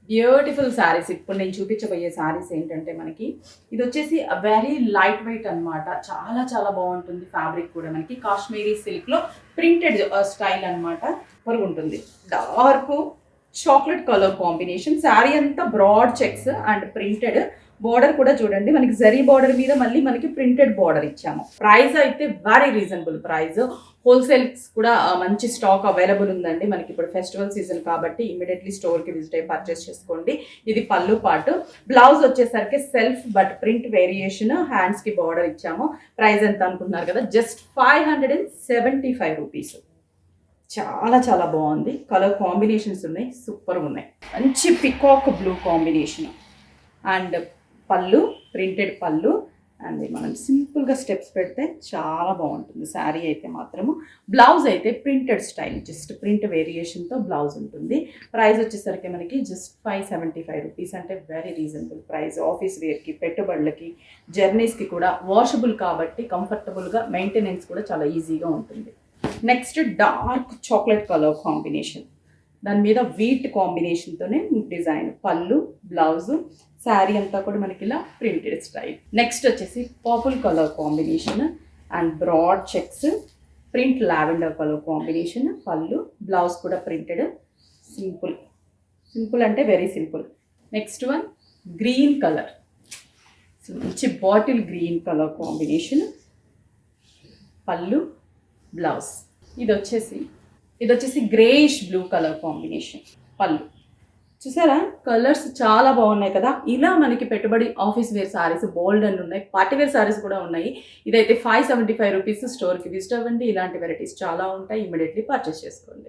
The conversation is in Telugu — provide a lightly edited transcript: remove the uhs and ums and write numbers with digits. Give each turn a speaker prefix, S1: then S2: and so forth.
S1: బ్యూటిఫుల్ శారీస్. ఇప్పుడు నేను చూపించబోయే శారీస్ ఏంటంటే మనకి ఇది వచ్చేసి వెరీ లైట్ వెయిట్ అనమాట. చాలా చాలా బాగుంటుంది. ఫ్యాబ్రిక్ కూడా మనకి కాశ్మీరీ సిల్క్లో ప్రింటెడ్ స్టైల్ అనమాట. సూపర్గా ఉంటుంది. Dark chocolate colour combination. Sari అంతా broad checks and printed. Border కూడా చూడండి, మనకి జరీ బోర్డర్ మీద మళ్ళీ మనకి ప్రింటెడ్ బోర్డర్ ఇచ్చాము. ప్రైస్ అయితే వెరీ రీజనబుల్ ప్రైస్. హోల్సేల్స్ కూడా మంచి స్టాక్ అవైలబుల్ ఉందండి. మనకి ఇప్పుడు ఫెస్టివల్ సీజన్ కాబట్టి ఇమీడియట్లీ స్టోర్కి విజిట్ అయ్యి పర్చేస్ చేసుకోండి. ఇది పళ్ళు పాటు. బ్లౌజ్ వచ్చేసరికి సెల్ఫ్ బట్ ప్రింట్ వేరియేషన్, హ్యాండ్స్కి బార్డర్ ఇచ్చాము. ప్రైస్ ఎంత అనుకుంటున్నారు కదా, జస్ట్ 575 రూపీస్. చాలా చాలా బాగుంది. కలర్ కాంబినేషన్స్ ఉన్నాయి, సూపర్గా ఉన్నాయి. మంచి పికాక్ బ్లూ కాంబినేషన్ అండ్ పళ్ళు, ప్రింటెడ్ పళ్ళు. అండ్ మనం సింపుల్గా స్టెప్స్ పెడితే చాలా బాగుంటుంది శారీ అయితే మాత్రము. బ్లౌజ్ అయితే ప్రింటెడ్ స్టైల్, జస్ట్ ప్రింట్ వేరియేషన్తో బ్లౌజ్ ఉంటుంది. ప్రైస్ వచ్చేసరికి మనకి జస్ట్ 575 రూపీస్. అంటే వెరీ రీజనబుల్ ప్రైస్. ఆఫీస్ వేర్కి, పెట్టుబడులకి, జర్నీస్కి కూడా వాషబుల్ కాబట్టి కంఫర్టబుల్గా, మెయింటెనెన్స్ కూడా చాలా ఈజీగా ఉంటుంది. Next dark chocolate colour combination, దాని మీద వీట్ కాంబినేషన్తోనే డిజైన్. పళ్ళు, బ్లౌజు, శారీ అంతా కూడా మనకి ఇలా ప్రింటెడ్ స్టైల్. నెక్స్ట్ వచ్చేసి purple colour combination and broad checks, print lavender colour combination. Pallu, blouse కూడా ప్రింటెడ్. సింపుల్ సింపుల్ అంటే very simple. Next one green colour, మంచి bottle green colour combination. Pallu, blouse. ఇది వచ్చేసి గ్రేయిష్ బ్లూ కలర్ కాంబినేషన్. పళ్ళు చూసారా, కలర్స్ చాలా బాగున్నాయి కదా. ఇలా మనకి పెట్టుబడి ఆఫీస్ వేర్ సారీస్ బోల్డ్ అని ఉన్నాయి, పార్టీ వేర్ సారీస్ కూడా ఉన్నాయి. ఇదైతే 575 రూపీస్. స్టోర్కి విజిట్ అవ్వండి. ఇలాంటి వెరైటీస్ చాలా ఉంటాయి. ఇమీడియట్లీ పర్చేస్ చేసుకోండి.